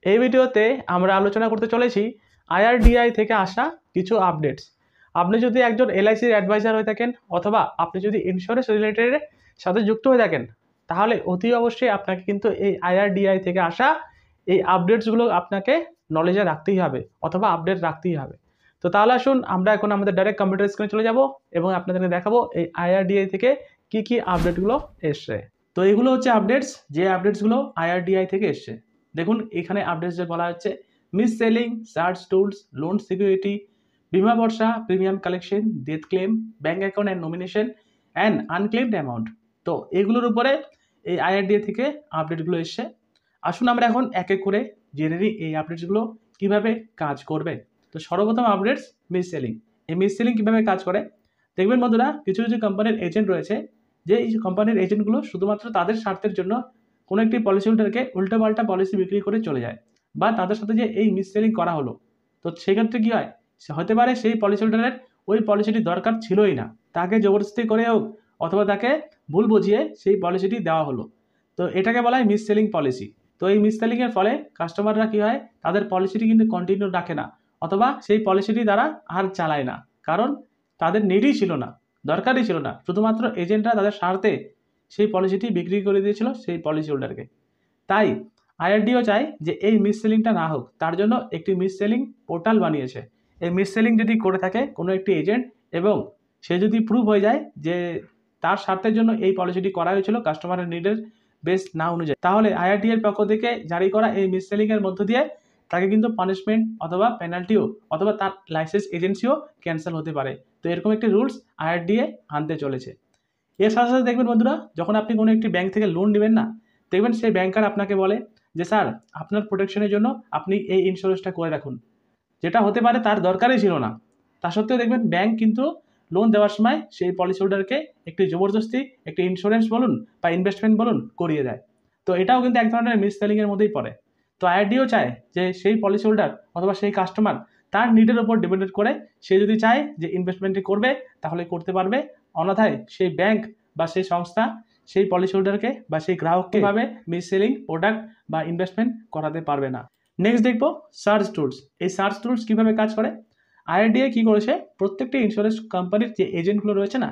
এই ভিডিওতে আমরা আলোচনা করতে চলেছি আইআরডিআই থেকে আসা কিছু আপডেটস। আপনি যদি একজন এলআইসির অ্যাডভাইজার হয়ে থাকেন অথবা আপনি যদি ইন্স্যুরেন্স রিলেটেড সাথে যুক্ত হয়ে থাকেন, তাহলে অতি অবশ্যই আপনাকে কিন্তু এই আইআরডিআই থেকে আসা এই আপডেটসগুলো আপনাকে নলেজে রাখতেই হবে অথবা আপডেট রাখতেই হবে। তো তাহলে আসুন আমরা এখন আমাদের ডাইরেক্ট কম্পিউটার স্ক্রিনে চলে যাব এবং আপনাদেরকে দেখাবো এই আইআরডিআই থেকে কি আপডেটগুলো এসছে। তো এগুলো হচ্ছে আপডেটস, যে আপডেটসগুলো আইআরডিআই থেকে এসছে। দেখুন এখানে আপডেটস যে বলা হচ্ছে mis selling, search tools, loan security, বিমা বর্ষা, premium collection, death claim, bank account and nomination and unclaimed amount. তো এগুলোর উপরে এই আইআরডিএ থেকে আপডেটগুলো এসছে। আসুন আমরা এখন এক এক করে জেনে নিই এই আপডেটসগুলো কীভাবে কাজ করবে। তো সর্বপ্রথম আপডেটস মিস সেলিং। এই মিস সেলিং কীভাবে কাজ করে দেখবেন বন্ধুরা, কিছু কিছু কোম্পানির এজেন্ট রয়েছে যে এই কোম্পানির এজেন্টগুলো শুধুমাত্র তাদের স্বার্থের জন্য কোনো একটি পলিসি হোল্ডারকে উল্টোপাল্টা পলিসি বিক্রি করে চলে যায়, বা তাদের সাথে যে এই মিস সেলিং করা হলো, তো সেক্ষেত্রে কী হয়, হতে পারে সেই পলিসি হোল্ডারের ওই পলিসিটি দরকার ছিলই না, তাকে জবরদস্তি করে হোক অথবা তাকে ভুল বুঝিয়ে সেই পলিসিটি দেওয়া হলো। তো এটাকে বলা হয় মিস সেলিং পলিসি। তো এই মিস সেলিংয়ের ফলে কাস্টমাররা কী হয়, তাদের পলিসিটি কিন্তু কন্টিনিউ রাখে না অথবা সেই পলিসিটি তারা আর চালায় না, কারণ তাদের নিডই ছিল না, দরকারই ছিল না, শুধুমাত্র এজেন্টরা তাদের স্বার্থে সেই পলিসিটি বিক্রি করে দিয়েছিল সেই পলিসি হোল্ডারকে। তাই আইআরডিও চায় যে এই মিস সেলিংটা না হোক, তার জন্য একটি মিস সেলিং পোর্টাল বানিয়েছে। এই মিস সেলিং যদি করে থাকে কোনো একটি এজেন্ট এবং সে যদি প্রুভ হয়ে যায় যে তার স্বার্থের জন্য এই পলিসিটি করা হয়েছিল কাস্টমারের নিডের বেস না অনুযায়ী, তাহলে আইআরডি এর পক্ষ থেকে জারি করা এই মিস সেলিংয়ের মধ্য দিয়ে তাকে কিন্তু পানিশমেন্ট অথবা পেনাল্টিও অথবা তার লাইসেন্স এজেন্সিও ক্যান্সেল হতে পারে। তো এরকম একটি রুলস আইআরডিএ আনতে চলেছে। এর সাথে সাথে দেখবেন বন্ধুরা, যখন আপনি কোনো একটি ব্যাংক থেকে লোন নেবেন না, দেখবেন সেই ব্যাংকার আপনাকে বলে যে স্যার আপনার প্রোটেকশনের জন্য আপনি এই ইন্স্যুরেন্সটা করে রাখুন, যেটা হতে পারে তার দরকারই ছিল না। তা সত্ত্বেও দেখবেন ব্যাংক কিন্তু লোন দেওয়ার সময় সেই পলিসি হোল্ডারকে একটি জবরদস্তি একটি ইন্স্যুরেন্স বলুন বা ইনভেস্টমেন্ট বলুন করিয়ে দেয়। তো এটাও কিন্তু এক ধরনের মিস সেলিংয়ের মধ্যেই পড়ে। তো আইআরডিও চায় যে সেই পলিসি হোল্ডার অথবা সেই কাস্টমার তার নিডের উপর ডিপেন্ডেন্ট করে সে যদি চায় যে ইনভেস্টমেন্টটি করবে তাহলে করতে পারবে, অন্যথায় সেই ব্যাংক বা সেই সংস্থা সেই পলিসি হোল্ডারকে বা সেই গ্রাহককে ভাবে মিস সেলিং প্রোডাক্ট বা ইনভেস্টমেন্ট করাতে পারবে না। নেক্সট দেখবো সার্চ টুলস। এই সার্চ টুলস কীভাবে কাজ করে, আইআরডিএ কী করেছে, প্রত্যেকটি ইন্স্যুরেন্স কোম্পানির যে এজেন্টগুলো রয়েছে না,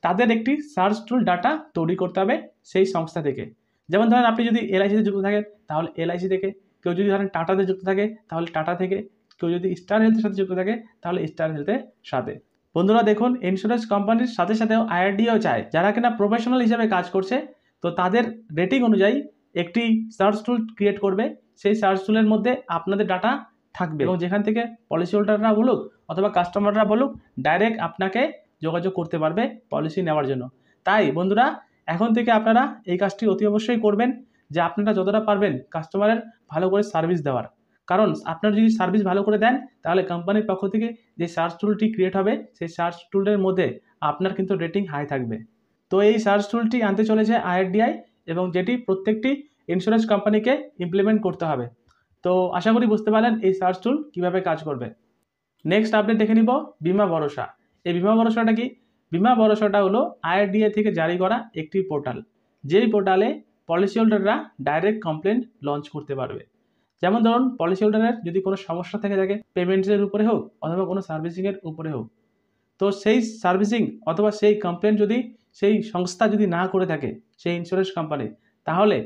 তাদের একটি সার্চ টুল ডাটা তৈরি করতে হবে সেই সংস্থা থেকে। যেমন ধরেন আপনি যদি এলআইসিতে যুক্ত থাকেন তাহলে এলআইসি থেকে, কেউ যদি ধরেন টাটাতে যুক্ত থাকে তাহলে টাটা থেকে, কেউ যদি স্টার হেলথের সাথে যুক্ত থাকে তাহলে স্টার হেলথের সাথে। বন্ধুরা দেখুন, ইন্স্যুরেন্স কোম্পানির সাথে সাথেও আইআরডিও চায় যারা কিনা প্রফেশনাল হিসেবে কাজ করছে, তো তাদের রেটিং অনুযায়ী একটি সার্চ টুল ক্রিয়েট করবে। সেই সার্চ টুলের মধ্যে আপনাদের ডাটা থাকবে এবং যেখান থেকে পলিসি হোল্ডাররা বলুক অথবা কাস্টমাররা বলুক ডাইরেক্ট আপনাকে যোগাযোগ করতে পারবে পলিসি নেওয়ার জন্য। তাই বন্ধুরা এখন থেকে আপনারা এই কাজটি অতি অবশ্যই করবেন যে আপনারা যতটা পারবেন কাস্টমারের ভালো করে সার্ভিস দেওয়ার, কারণ আপনারা যদি সার্ভিস ভালো করে দেন তাহলে কোম্পানির পক্ষ থেকে যে সার্চ টুলটি ক্রিয়েট হবে সেই সার্চ টুলের মধ্যে আপনার কিন্তু রেটিং হাই থাকবে। তো এই সার্চ টুলটি আনতে চলেছে আইআরডিআই এবং যেটি প্রত্যেকটি ইন্স্যুরেন্স কোম্পানিকে ইমপ্লিমেন্ট করতে হবে। তো আশা করি বুঝতে পারলেন এই সার্চ টুল কীভাবে কাজ করবে। নেক্সট আপডেট দেখে নিব বিমা ভরসা। এই বিমা ভরসাটা কি, বিমা ভরসাটা হলো আইআরডিএ থেকে জারি করা একটি পোর্টাল, যেই পোর্টালে পলিসি হোল্ডাররা ডাইরেক্ট কমপ্লেন লঞ্চ করতে পারবে। যেমন ধরুন পলিসি হোল্ডারের যদি কোনো সমস্যা থেকে থাকে পেমেন্টসের উপরে হোক অথবা কোনো সার্ভিসিংয়ের উপরে হোক, তো সেই সার্ভিসিং অথবা সেই কমপ্লেন যদি সেই সংস্থা যদি না করে থাকে সেই ইন্স্যুরেন্স কোম্পানি, তাহলে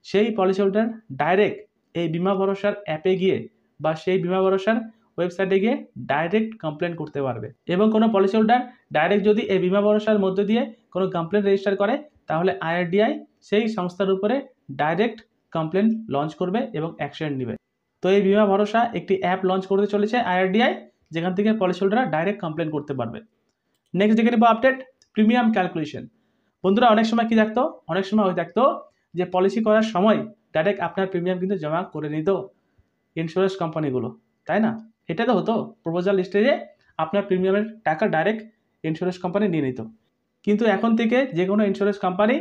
সেই পলিসি হোল্ডার ডাইরেক্ট এই বিমা ভরসার অ্যাপে গিয়ে বা সেই বিমা ভরসার ওয়েবসাইটে গিয়ে ডাইরেক্ট কমপ্লেন করতে পারবে। এবং কোনো পলিসি হোল্ডার ডাইরেক্ট যদি এই বিমা ভরসার মধ্যে দিয়ে কোনো কমপ্লেন রেজিস্টার করে তাহলে আইআরডিআই সেই সংস্থার উপরে ডাইরেক্ট কমপ্লেন লঞ্চ করবে এবং অ্যাকশন নেবে। তো এই বিমা ভরসা একটি অ্যাপ লঞ্চ করতে চলেছে আইআরডিআই, যেখান থেকে পলিসি হোল্ডাররা ডাইরেক্ট কমপ্লেন করতে পারবে। নেক্সট দেখে নেব আপডেট প্রিমিয়াম ক্যালকুলেশন। বন্ধুরা অনেক সময় কি থাকতো, অনেক সময় হয়ে থাকতো যে পলিসি করার সময় ডাইরেক্ট আপনার প্রিমিয়াম কিন্তু জমা করে নিত ইন্স্যুরেন্স কোম্পানিগুলো, তাই না? এটা তো হতো প্রপোজাল স্টেজে আপনার প্রিমিয়ামের টাকা ডাইরেক্ট ইন্স্যুরেন্স কোম্পানি নিয়ে নিত, কিন্তু এখন থেকে যে কোনো ইন্স্যুরেন্স কোম্পানি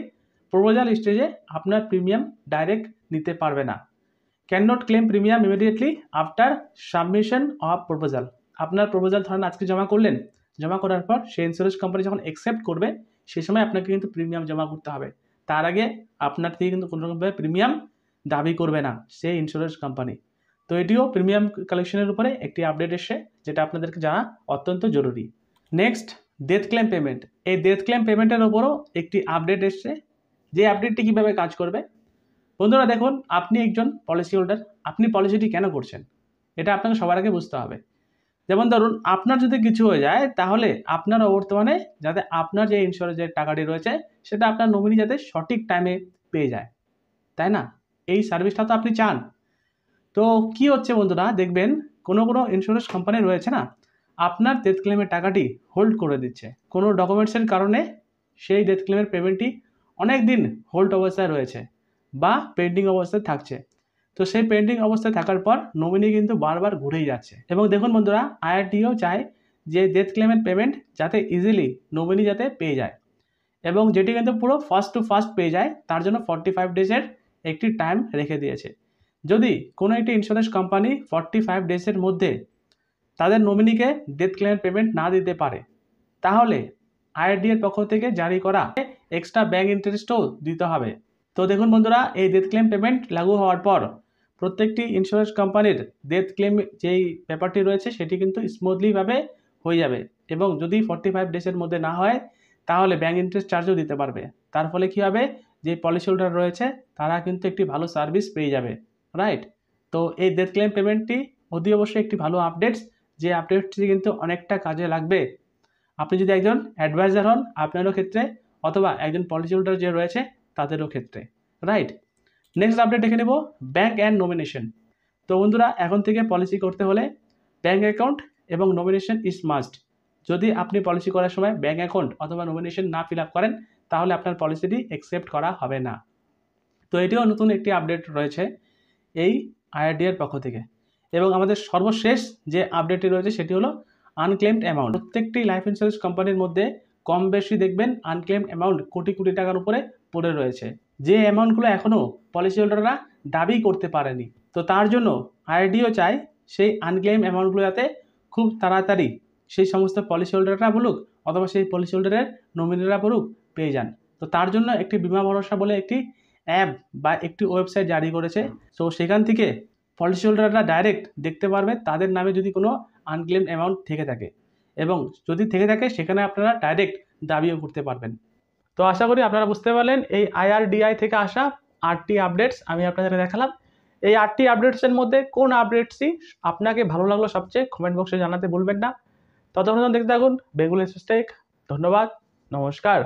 প্রপোজাল স্টেজে আপনার প্রিমিয়াম ডাইরেক্ট নিতে পারবে না। Can not claim premium immediately after submission of proposal. আপনার প্রপোজাল ধরেন আজকে জমা করলেন, জমা করার পর সেই ইন্স্যুরেন্স কোম্পানি যখন অ্যাকসেপ্ট করবে সেই সময় আপনাকে কিন্তু প্রিমিয়াম জমা করতে হবে। তার আগে আপনার থেকে কিন্তু কোনো রকমভাবে প্রিমিয়াম দাবি করবে না সেই ইন্স্যুরেন্স কোম্পানি। তো এটিও প্রিমিয়াম কালেকশনের উপরে একটি আপডেট এসে, যেটা আপনাদেরকে জানা অত্যন্ত জরুরি। Next, death claim payment. এই ডেথ ক্লেম পেমেন্টের ওপরও একটি আপডেট এসছে, যে আপডেটটি কীভাবে কাজ করবে। বন্ধুরা দেখুন, আপনি একজন পলিসি হোল্ডার, আপনি পলিসিটি কেন করছেন এটা আপনাকে সবার আগে বুঝতে হবে। যেমন ধরুন, আপনার যদি কিছু হয়ে যায়, তাহলে আপনার বর্তমানে যাতে আপনার যে ইন্স্যুরেন্সের টাকাটি রয়েছে সেটা আপনার নমিনি যাতে সঠিক টাইমে পেয়ে যায়, তাই না? এই সার্ভিসটা তো আপনি চান। তো কি হচ্ছে বন্ধুরা, দেখবেন কোনো ইন্স্যুরেন্স কোম্পানি রয়েছে না, আপনার ডেথ ক্লেমের টাকাটি হোল্ড করে দিচ্ছে কোনো ডকুমেন্টসের কারণে। সেই ডেথ ক্লেমের পেমেন্টটি অনেক দিন হোল্ড অবস্থায় রয়েছে বা পেন্ডিং অবস্থায় থাকছে। তো সেই পেন্ডিং অবস্থায় থাকার পর নমিনি কিন্তু বারবার ঘুরেই যাচ্ছে। এবং দেখুন বন্ধুরা, আইআরডিও চায় যে ডেথ ক্লেমের পেমেন্ট যাতে ইজিলি নমিনি যাতে পেয়ে যায়, এবং যেটি কিন্তু পুরো ফার্স্ট টু ফার্স্ট পেয়ে যায়, তার জন্য 45 ডেজের একটি টাইম রেখে দিয়েছে। যদি কোনো একটি ইন্স্যুরেন্স কোম্পানি 45 ডেজের মধ্যে তাদের নমিনিকে ডেথ ক্লেমের পেমেন্ট না দিতে পারে, তাহলে আইআরডি এর পক্ষ থেকে জারি করা এক্সট্রা ব্যাংক ইন্টারেস্টও দিতে হবে। তো দেখুন বন্ধুরা, এই ডেথ ক্লেম পেমেন্ট লাগু হওয়ার পর প্রত্যেকটি ইন্স্যুরেন্স কোম্পানির ডেথ ক্লেম যেই ব্যাপারটি রয়েছে সেটি কিন্তু স্মুথলিভাবে হয়ে যাবে, এবং যদি 45 ডেজের মধ্যে না হয় তাহলে ব্যাংক ইন্টারেস্ট চার্জও দিতে পারবে। তার ফলে কী হবে, যে পলিসি হোল্ডার রয়েছে তারা কিন্তু একটি ভালো সার্ভিস পেয়ে যাবে, রাইট? তো এই ডেথ ক্লেম পেমেন্টটি অতি অবশ্যই একটি ভালো আপডেটস, যে আপডেটটি কিন্তু অনেকটা কাজে লাগবে আপনি যদি একজন অ্যাডভাইজার হন আপনারও ক্ষেত্রে, অথবা একজন পলিসি হোল্ডার যে রয়েছে তাদেরও ক্ষেত্রে, রাইট? নেক্সট আপডেট দেখে নেব, ব্যাংক অ্যান্ড নমিনেশন। তো বন্ধুরা, এখন থেকে পলিসি করতে হলে ব্যাংক অ্যাকাউন্ট এবং নমিনেশন ইজ মাস্ট। যদি আপনি পলিসি করার সময় ব্যাংক অ্যাকাউন্ট অথবা নমিনেশন না ফিল আপ করেন, তাহলে আপনার পলিসিটি অ্যাকসেপ্ট করা হবে না। তো এটিও নতুন একটি আপডেট রয়েছে এই আইআরডি এর পক্ষ থেকে। এবং আমাদের সর্বশেষ যে আপডেটটি রয়েছে সেটি হলো আনক্লেমড অ্যামাউন্ট। প্রত্যেকটি লাইফ ইন্স্যুরেন্স কোম্পানির মধ্যে কম বেশি দেখবেন আনক্লেমড অ্যামাউন্ট কোটি কোটি টাকার উপরে পড়ে রয়েছে, যে অ্যামাউন্টগুলো এখনও পলিসি হোল্ডাররা দাবি করতে পারেনি। তো তার জন্য আইআরডিও চায় সেই আনক্লেম অ্যামাউন্টগুলো যাতে খুব তাড়াতাড়ি সেই সমস্ত পলিসি হোল্ডাররা বলুক অথবা সেই পলিসি হোল্ডারের নমিনিরা বলুক পেয়ে যান। তো তার জন্য একটি বীমা ভরসা বলে একটি অ্যাপ বা একটি ওয়েবসাইট জারি করেছে। তো সেখান থেকে পলিসি হোল্ডাররা ডাইরেক্ট দেখতে পারবে তাদের নামে যদি কোনো আনক্লেম অ্যামাউন্ট থেকে থাকে, এবং যদি থেকে থাকে সেখানে আপনারা ডাইরেক্ট দাবিও করতে পারবেন। তো আশা করি আপনারা বুঝতে পারলেন এই আইআরডিআই থেকে আসা 8টি আপডেটস আমি আপনাদের দেখালাম। এই 8টি আপডেটসের মধ্যে কোন আপডেটসটি আপনাকে ভালো লাগলো সবচেয়ে কমেন্ট বক্সে জানাতে ভুলবেন না। ততক্ষণ দেখতে থাকুন বেঙ্গলি টেক। ধন্যবাদ, নমস্কার।